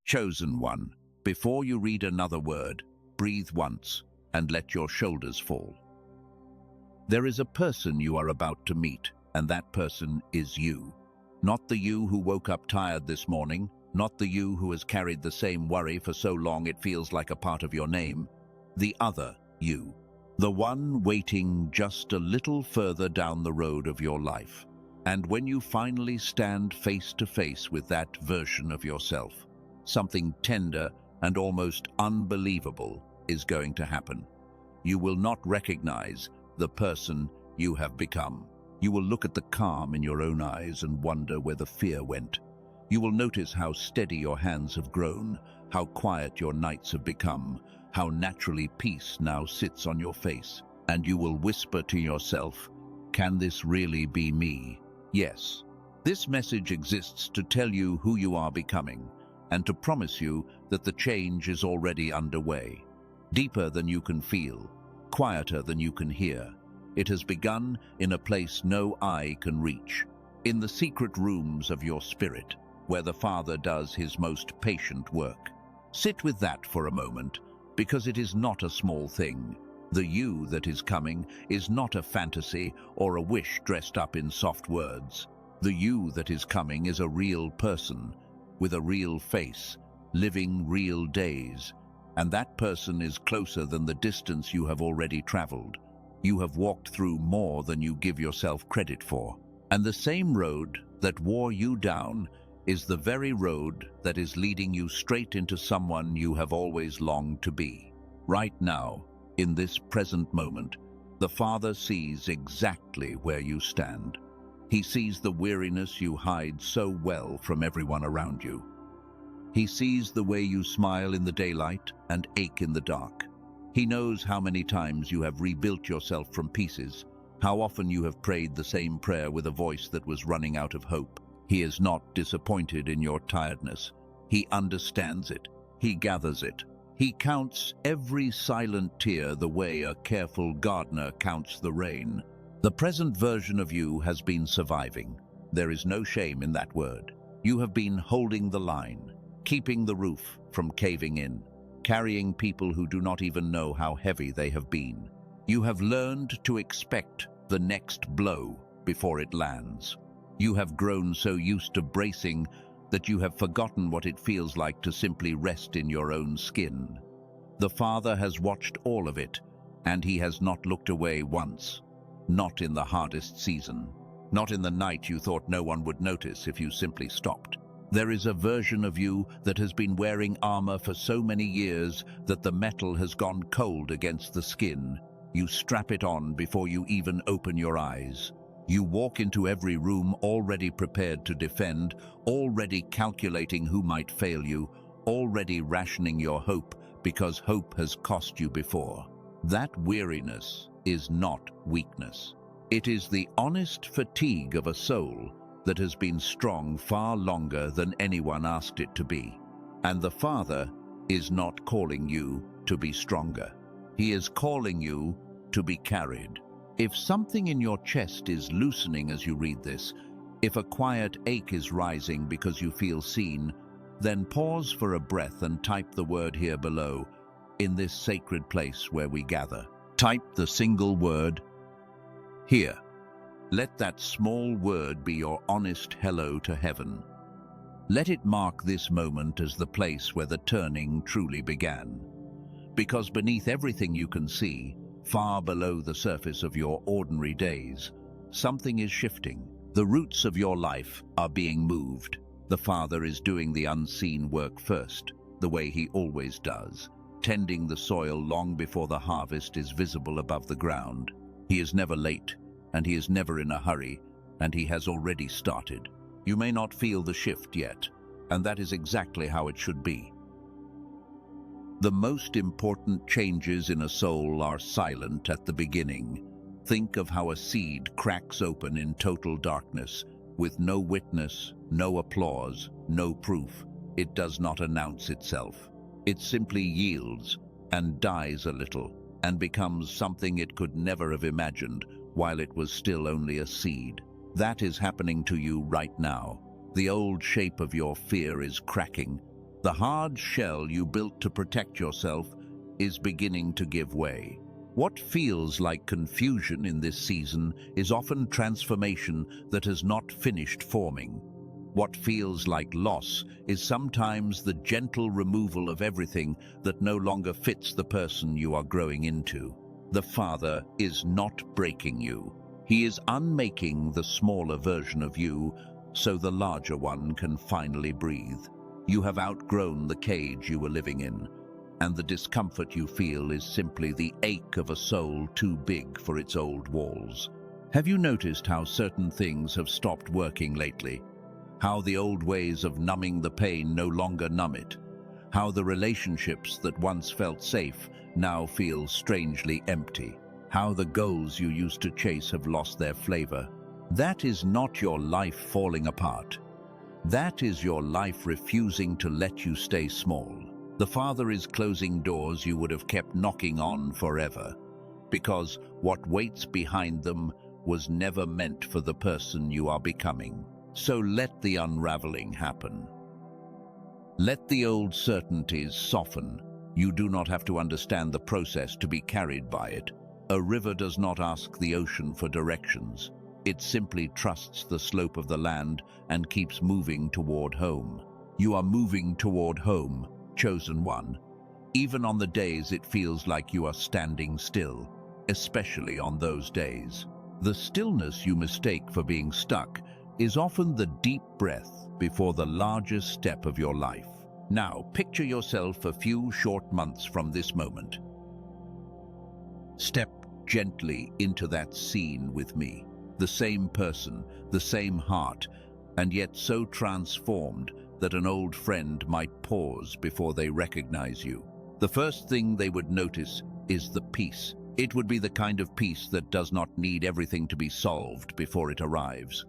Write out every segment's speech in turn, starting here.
Chosen one, before you read another word, breathe once and let your shoulders fall. There is a person you are about to meet, and that person is you. Not the you who woke up tired this morning, not the you who has carried the same worry for so long it feels like a part of your name. The other you. The one waiting just a little further down the road of your life. And when you finally stand face to face with that version of yourself, something tender and almost unbelievable is going to happen. You will not recognize the person you have become. You will look at the calm in your own eyes and wonder where the fear went. You will notice how steady your hands have grown, how quiet your nights have become, how naturally peace now sits on your face. And you will whisper to yourself, "Can this really be me?" Yes. This message exists to tell you who you are becoming, and to promise you that the change is already underway. Deeper than you can feel, quieter than you can hear. It has begun in a place no eye can reach, in the secret rooms of your spirit, where the Father does his most patient work. Sit with that for a moment, because it is not a small thing. The you that is coming is not a fantasy or a wish dressed up in soft words. The you that is coming is a real person, with a real face, living real days. And that person is closer than the distance you have already traveled. You have walked through more than you give yourself credit for. And the same road that wore you down is the very road that is leading you straight into someone you have always longed to be. Right now, in this present moment, the Father sees exactly where you stand. He sees the weariness you hide so well from everyone around you. He sees the way you smile in the daylight and ache in the dark. He knows how many times you have rebuilt yourself from pieces, how often you have prayed the same prayer with a voice that was running out of hope. He is not disappointed in your tiredness. He understands it. He gathers it. He counts every silent tear the way a careful gardener counts the rain. The present version of you has been surviving. There is no shame in that word. You have been holding the line, keeping the roof from caving in, carrying people who do not even know how heavy they have been. You have learned to expect the next blow before it lands. You have grown so used to bracing that you have forgotten what it feels like to simply rest in your own skin. The Father has watched all of it, and he has not looked away once. Not in the hardest season. Not in the night you thought no one would notice if you simply stopped. There is a version of you that has been wearing armor for so many years that the metal has gone cold against the skin. You strap it on before you even open your eyes. You walk into every room already prepared to defend, already calculating who might fail you, already rationing your hope because hope has cost you before. That weariness is not weakness. It is the honest fatigue of a soul that has been strong far longer than anyone asked it to be. And the Father is not calling you to be stronger. He is calling you to be carried. If something in your chest is loosening as you read this, if a quiet ache is rising because you feel seen, then pause for a breath and type the word here below, in this sacred place where we gather. Type the single word, here. Let that small word be your honest hello to heaven. Let it mark this moment as the place where the turning truly began. Because beneath everything you can see, far below the surface of your ordinary days, something is shifting. The roots of your life are being moved. The Father is doing the unseen work first, the way he always does, tending the soil long before the harvest is visible above the ground. He is never late, and he is never in a hurry, and he has already started. You may not feel the shift yet, and that is exactly how it should be. The most important changes in a soul are silent at the beginning. Think of how a seed cracks open in total darkness, with no witness, no applause, no proof. It does not announce itself. It simply yields and dies a little and becomes something it could never have imagined while it was still only a seed. That is happening to you right now. The old shape of your fear is cracking, The hard shell you built to protect yourself is beginning to give way. What feels like confusion in this season is often transformation that has not finished forming. What feels like loss is sometimes the gentle removal of everything that no longer fits the person you are growing into. The Father is not breaking you. He is unmaking the smaller version of you so the larger one can finally breathe. You have outgrown the cage you were living in, and the discomfort you feel is simply the ache of a soul too big for its old walls. Have you noticed how certain things have stopped working lately? How the old ways of numbing the pain no longer numb it? How the relationships that once felt safe now feel strangely empty? How the goals you used to chase have lost their flavor? That is not your life falling apart. That is your life refusing to let you stay small. The Father is closing doors you would have kept knocking on forever, because what waits behind them was never meant for the person you are becoming. So let the unraveling happen. Let the old certainties soften. You do not have to understand the process to be carried by it. A river does not ask the ocean for directions. It simply trusts the slope of the land and keeps moving toward home. You are moving toward home, chosen one, even on the days it feels like you are standing still, especially on those days. The stillness you mistake for being stuck is often the deep breath before the largest step of your life. Now, picture yourself a few short months from this moment. Step gently into that scene with me. The same person, the same heart, and yet so transformed that an old friend might pause before they recognize you. The first thing they would notice is the peace. It would be the kind of peace that does not need everything to be solved before it arrives.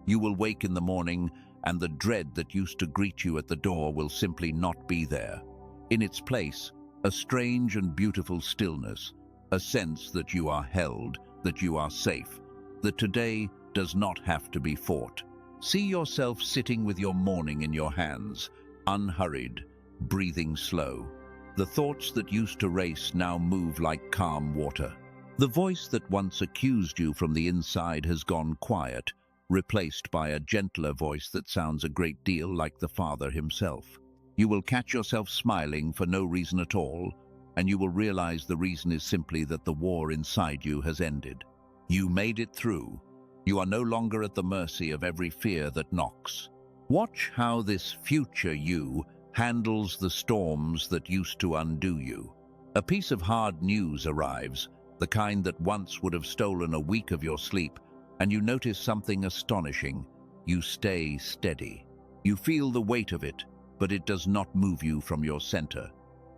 You will wake in the morning, and the dread that used to greet you at the door will simply not be there. In its place, a strange and beautiful stillness, a sense that you are held, that you are safe, that today does not have to be fought. See yourself sitting with your morning in your hands, unhurried, breathing slow. The thoughts that used to race now move like calm water. The voice that once accused you from the inside has gone quiet, replaced by a gentler voice that sounds a great deal like the Father himself. You will catch yourself smiling for no reason at all, and you will realize the reason is simply that the war inside you has ended. You made it through. You are no longer at the mercy of every fear that knocks. Watch how this future you handles the storms that used to undo you. A piece of hard news arrives, the kind that once would have stolen a week of your sleep, and you notice something astonishing. You stay steady. You feel the weight of it, but it does not move you from your center.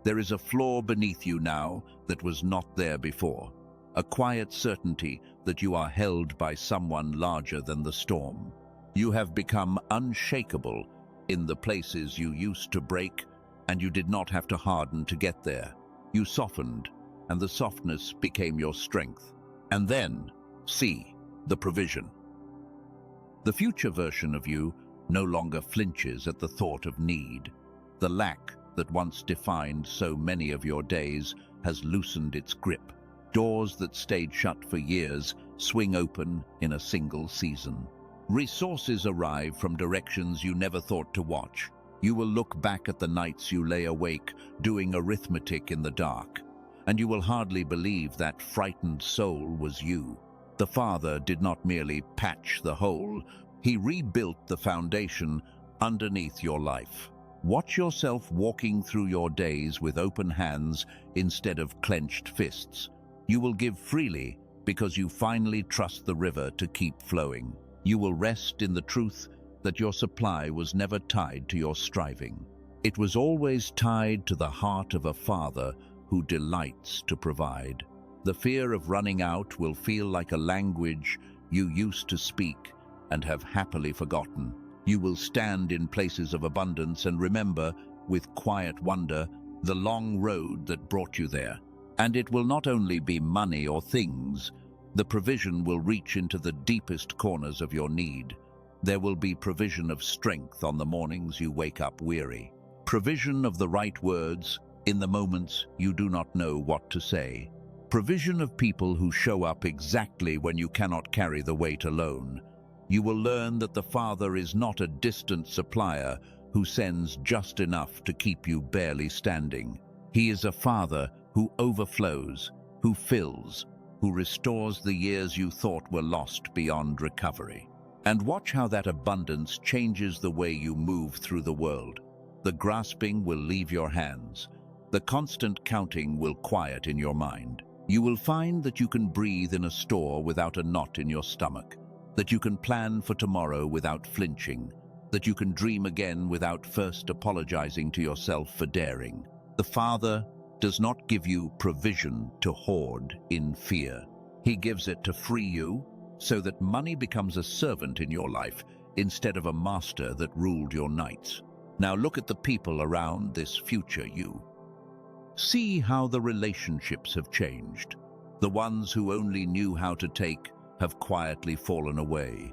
There is a floor beneath you now that was not there before. A quiet certainty that you are held by someone larger than the storm. You have become unshakable in the places you used to break, and you did not have to harden to get there. You softened, and the softness became your strength. And then, see the provision. The future version of you no longer flinches at the thought of need. The lack that once defined so many of your days has loosened its grip. Doors that stayed shut for years swing open in a single season. Resources arrive from directions you never thought to watch. You will look back at the nights you lay awake, doing arithmetic in the dark, and you will hardly believe that frightened soul was you. The Father did not merely patch the hole, he rebuilt the foundation underneath your life. Watch yourself walking through your days with open hands instead of clenched fists. You will give freely because you finally trust the river to keep flowing. You will rest in the truth that your supply was never tied to your striving. It was always tied to the heart of a Father who delights to provide. The fear of running out will feel like a language you used to speak and have happily forgotten. You will stand in places of abundance and remember, with quiet wonder, the long road that brought you there. And it will not only be money or things, the provision will reach into the deepest corners of your need. There will be provision of strength on the mornings you wake up weary. Provision of the right words in the moments you do not know what to say. Provision of people who show up exactly when you cannot carry the weight alone. You will learn that the Father is not a distant supplier who sends just enough to keep you barely standing. He is a Father who overflows, who fills, who restores the years you thought were lost beyond recovery. And watch how that abundance changes the way you move through the world. The grasping will leave your hands. The constant counting will quiet in your mind. You will find that you can breathe in a store without a knot in your stomach, that you can plan for tomorrow without flinching, that you can dream again without first apologizing to yourself for daring. The Father does not give you provision to hoard in fear. He gives it to free you so that money becomes a servant in your life instead of a master that ruled your nights. Now look at the people around this future you. See how the relationships have changed. The ones who only knew how to take have quietly fallen away,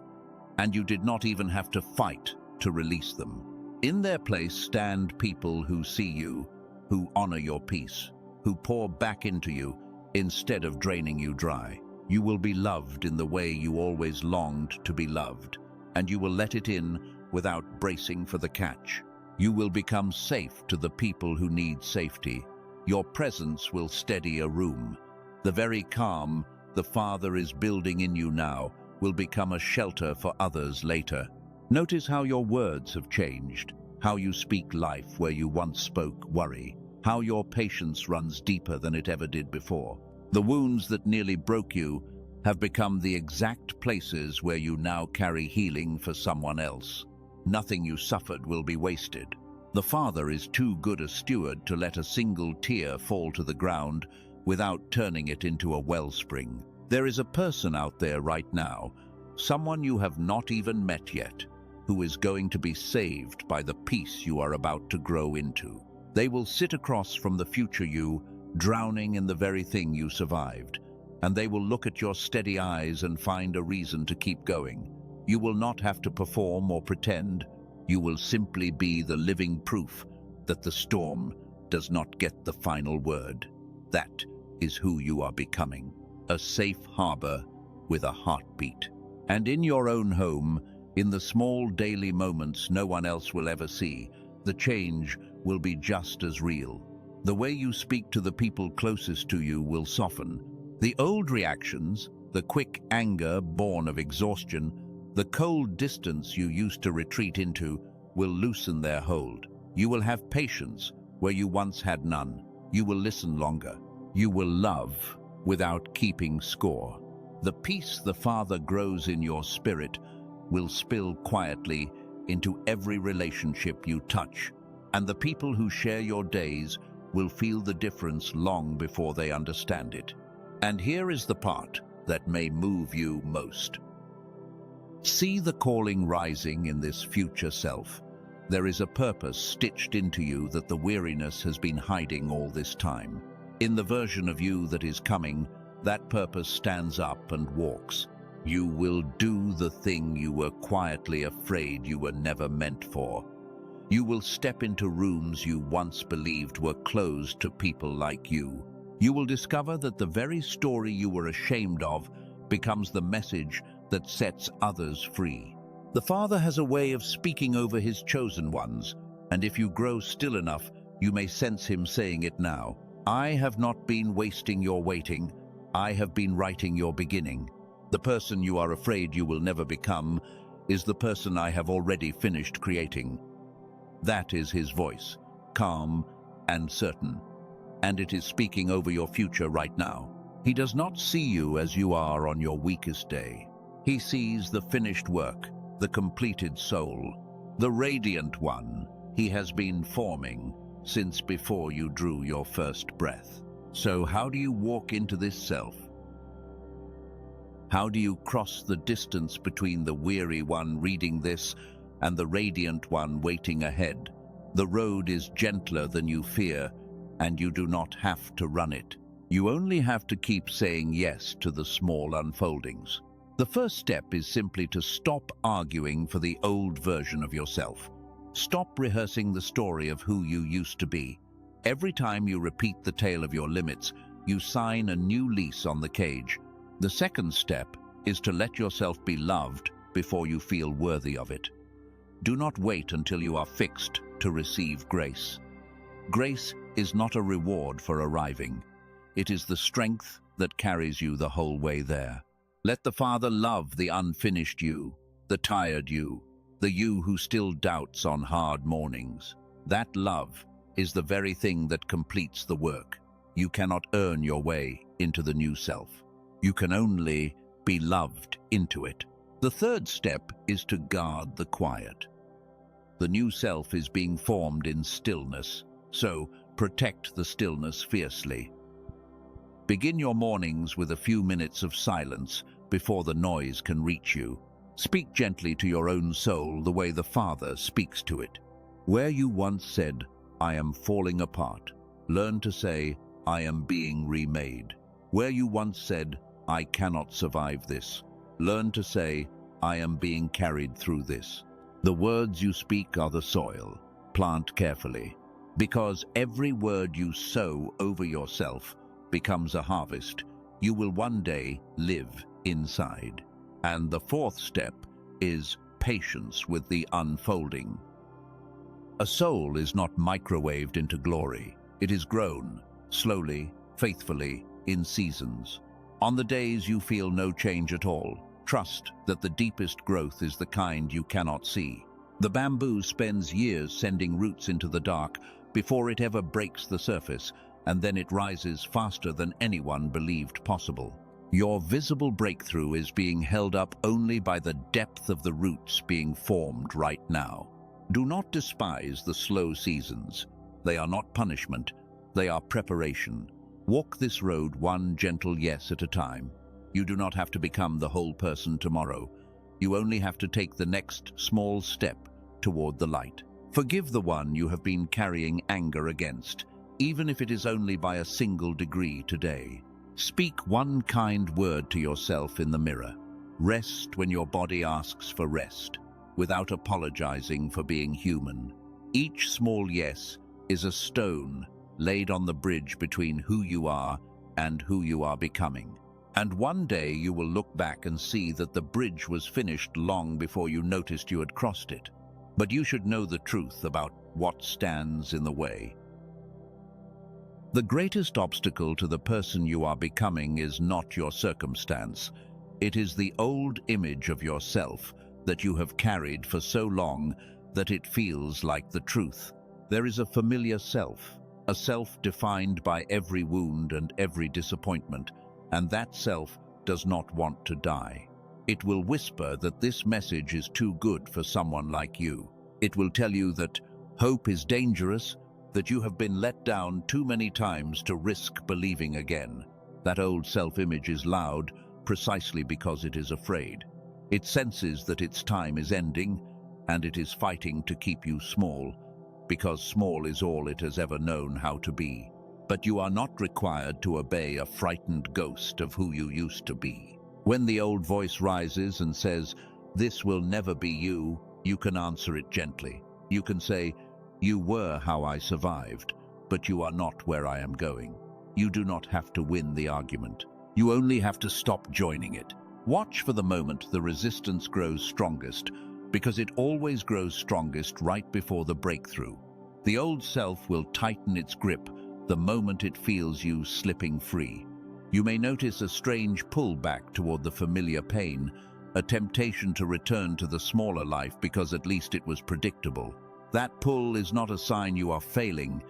and you did not even have to fight to release them. In their place stand people who see you, who honor your peace, who pour back into you instead of draining you dry. You will be loved in the way you always longed to be loved, and you will let it in without bracing for the catch. You will become safe to the people who need safety. Your presence will steady a room. The very calm the Father is building in you now will become a shelter for others later. Notice how your words have changed, how you speak life where you once spoke worry, how your patience runs deeper than it ever did before. The wounds that nearly broke you have become the exact places where you now carry healing for someone else. Nothing you suffered will be wasted. The Father is too good a steward to let a single tear fall to the ground without turning it into a wellspring. There is a person out there right now, someone you have not even met yet, who is going to be saved by the peace you are about to grow into. They will sit across from the future you, drowning in the very thing you survived, and they will look at your steady eyes and find a reason to keep going. You will not have to perform or pretend. You will simply be the living proof that the storm does not get the final word. That is who you are becoming, a safe harbor with a heartbeat. And in your own home, in the small daily moments no one else will ever see, the change will be just as real. The way you speak to the people closest to you will soften. The old reactions, the quick anger born of exhaustion, the cold distance you used to retreat into, will loosen their hold. You will have patience where you once had none. You will listen longer. You will love without keeping score. The peace the Father grows in your spirit will spill quietly into every relationship you touch, and the people who share your days will feel the difference long before they understand it. And here is the part that may move you most. See the calling rising in this future self. There is a purpose stitched into you that the weariness has been hiding all this time. In the version of you that is coming, that purpose stands up and walks. You will do the thing you were quietly afraid you were never meant for. You will step into rooms you once believed were closed to people like you. You will discover that the very story you were ashamed of becomes the message that sets others free. The Father has a way of speaking over his chosen ones, and if you grow still enough, you may sense him saying it now. I have not been wasting your waiting. I have been writing your beginning. The person you are afraid you will never become is the person I have already finished creating. That is his voice, calm and certain, and it is speaking over your future right now. He does not see you as you are on your weakest day. He sees the finished work, the completed soul, the radiant one he has been forming since before you drew your first breath. So how do you walk into this self? How do you cross the distance between the weary one reading this and the radiant one waiting ahead? The road is gentler than you fear, and you do not have to run it. You only have to keep saying yes to the small unfoldings. The first step is simply to stop arguing for the old version of yourself. Stop rehearsing the story of who you used to be. Every time you repeat the tale of your limits, you sign a new lease on the cage. The second step is to let yourself be loved before you feel worthy of it. Do not wait until you are fixed to receive grace. Grace is not a reward for arriving. It is the strength that carries you the whole way there. Let the Father love the unfinished you, the tired you, the you who still doubts on hard mornings. That love is the very thing that completes the work. You cannot earn your way into the new self. You can only be loved into it. The third step is to guard the quiet. The new self is being formed in stillness, so protect the stillness fiercely. Begin your mornings with a few minutes of silence before the noise can reach you. Speak gently to your own soul the way the Father speaks to it. Where you once said, "I am falling apart," learn to say, "I am being remade." Where you once said, "I cannot survive this," learn to say, "I am being carried through this." The words you speak are the soil. Plant carefully, because every word you sow over yourself becomes a harvest. You will one day live inside. And the fourth step is patience with the unfolding. A soul is not microwaved into glory. It is grown, slowly, faithfully, in seasons. On the days you feel no change at all, trust that the deepest growth is the kind you cannot see. The bamboo spends years sending roots into the dark before it ever breaks the surface, and then it rises faster than anyone believed possible. Your visible breakthrough is being held up only by the depth of the roots being formed right now. Do not despise the slow seasons. They are not punishment, they are preparation. Walk this road one gentle yes at a time. You do not have to become the whole person tomorrow. You only have to take the next small step toward the light. Forgive the one you have been carrying anger against, even if it is only by a single degree today. Speak one kind word to yourself in the mirror. Rest when your body asks for rest, without apologizing for being human. Each small yes is a stone laid on the bridge between who you are and who you are becoming. And one day you will look back and see that the bridge was finished long before you noticed you had crossed it. But you should know the truth about what stands in the way. The greatest obstacle to the person you are becoming is not your circumstance. It is the old image of yourself that you have carried for so long that it feels like the truth. There is a familiar self, a self defined by every wound and every disappointment, and that self does not want to die. It will whisper that this message is too good for someone like you. It will tell you that hope is dangerous, that you have been let down too many times to risk believing again. That old self-image is loud precisely because it is afraid. It senses that its time is ending, and it is fighting to keep you small, because small is all it has ever known how to be. But you are not required to obey a frightened ghost of who you used to be. When the old voice rises and says, "This will never be you," you can answer it gently. You can say, "You were how I survived, but you are not where I am going." You do not have to win the argument. You only have to stop joining it. Watch for the moment the resistance grows strongest, because it always grows strongest right before the breakthrough. The old self will tighten its grip the moment it feels you slipping free. You may notice a strange pull back toward the familiar pain, a temptation to return to the smaller life because at least it was predictable. That pull is not a sign you are failing,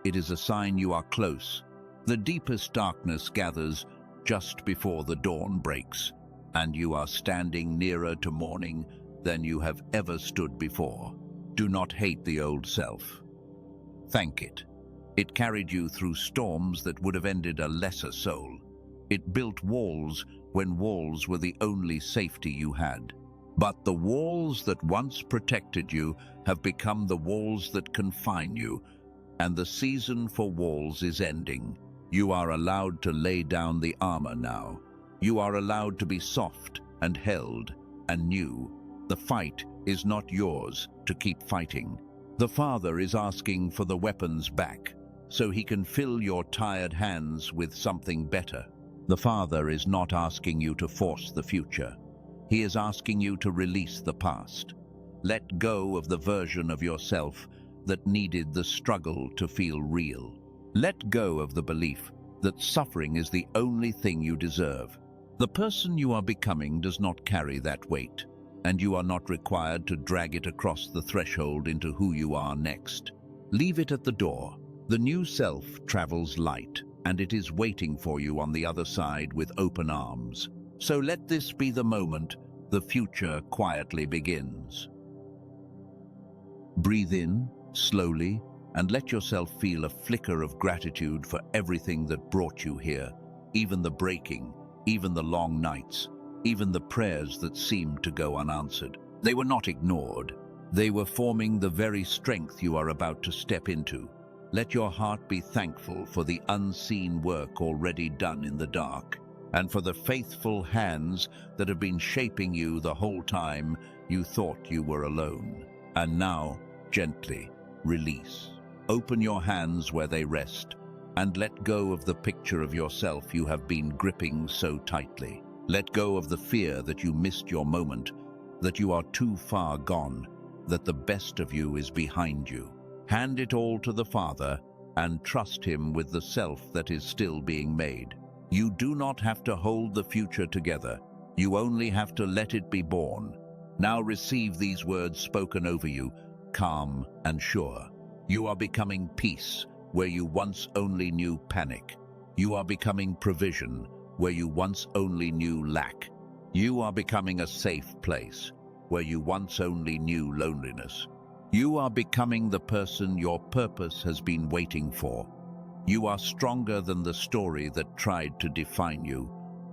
it is a sign you are close. The deepest darkness gathers just before the dawn breaks, and you are standing nearer to morning than you have ever stood before. Do not hate the old self. Thank it. It carried you through storms that would have ended a lesser soul. It built walls when walls were the only safety you had. But the walls that once protected you have become the walls that confine you, and the season for walls is ending. You are allowed to lay down the armor now. You are allowed to be soft and held and new. The fight is not yours to keep fighting. The Father is asking for the weapons back, so he can fill your tired hands with something better. The Father is not asking you to force the future. He is asking you to release the past. Let go of the version of yourself that needed the struggle to feel real. Let go of the belief that suffering is the only thing you deserve. The person you are becoming does not carry that weight, and you are not required to drag it across the threshold into who you are next. Leave it at the door. The new self travels light, and it is waiting for you on the other side with open arms. So let this be the moment the future quietly begins. Breathe in, slowly, and let yourself feel a flicker of gratitude for everything that brought you here, even the breaking, even the long nights, even the prayers that seemed to go unanswered. They were not ignored. They were forming the very strength you are about to step into. Let your heart be thankful for the unseen work already done in the dark, and for the faithful hands that have been shaping you the whole time you thought you were alone. And now, gently, release. Open your hands where they rest, and let go of the picture of yourself you have been gripping so tightly. Let go of the fear that you missed your moment, that you are too far gone, that the best of you is behind you. Hand it all to the Father and trust Him with the self that is still being made. You do not have to hold the future together. You only have to let it be born. Now receive these words spoken over you, calm and sure. You are becoming peace where you once only knew panic. You are becoming provision where you once only knew lack. You are becoming a safe place where you once only knew loneliness. You are becoming the person your purpose has been waiting for. You are stronger than the story that tried to define you.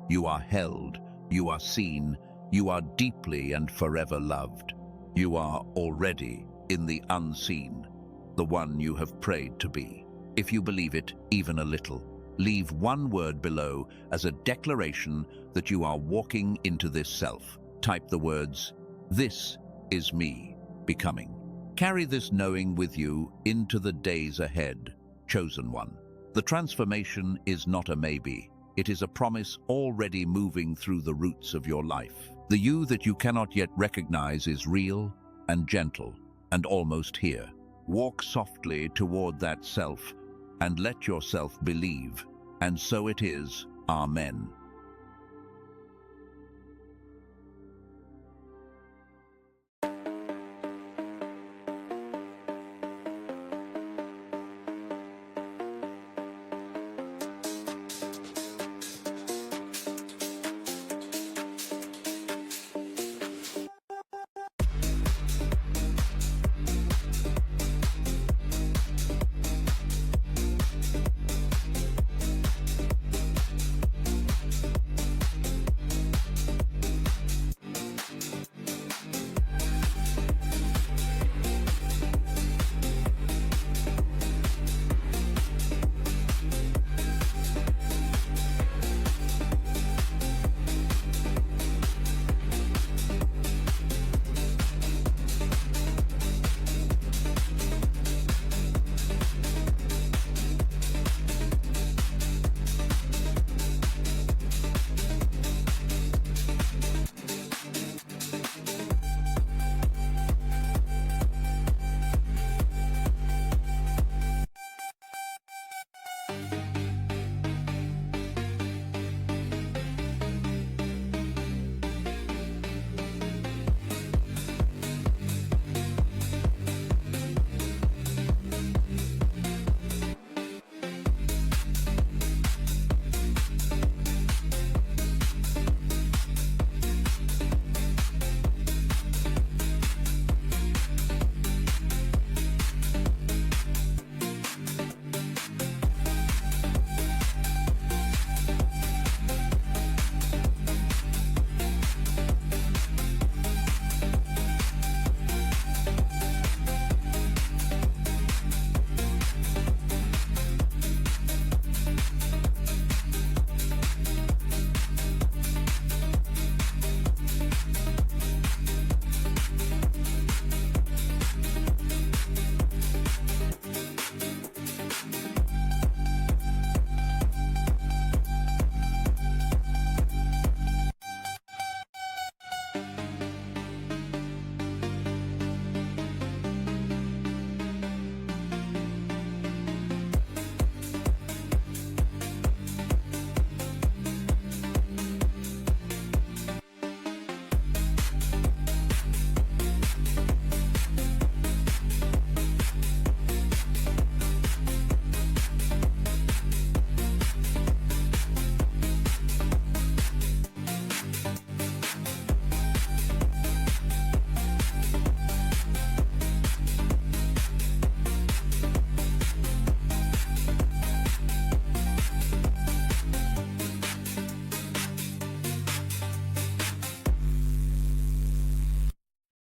You are held, you are seen, you are deeply and forever loved. You are already in the unseen, the one you have prayed to be. If you believe it even a little, leave one word below as a declaration that you are walking into this self. Type the words, "This is me becoming." Carry this knowing with you into the days ahead, chosen one. The transformation is not a maybe. It is a promise already moving through the roots of your life. The you that you cannot yet recognize is real and gentle and almost here. Walk softly toward that self and let yourself believe. And so it is. Amen.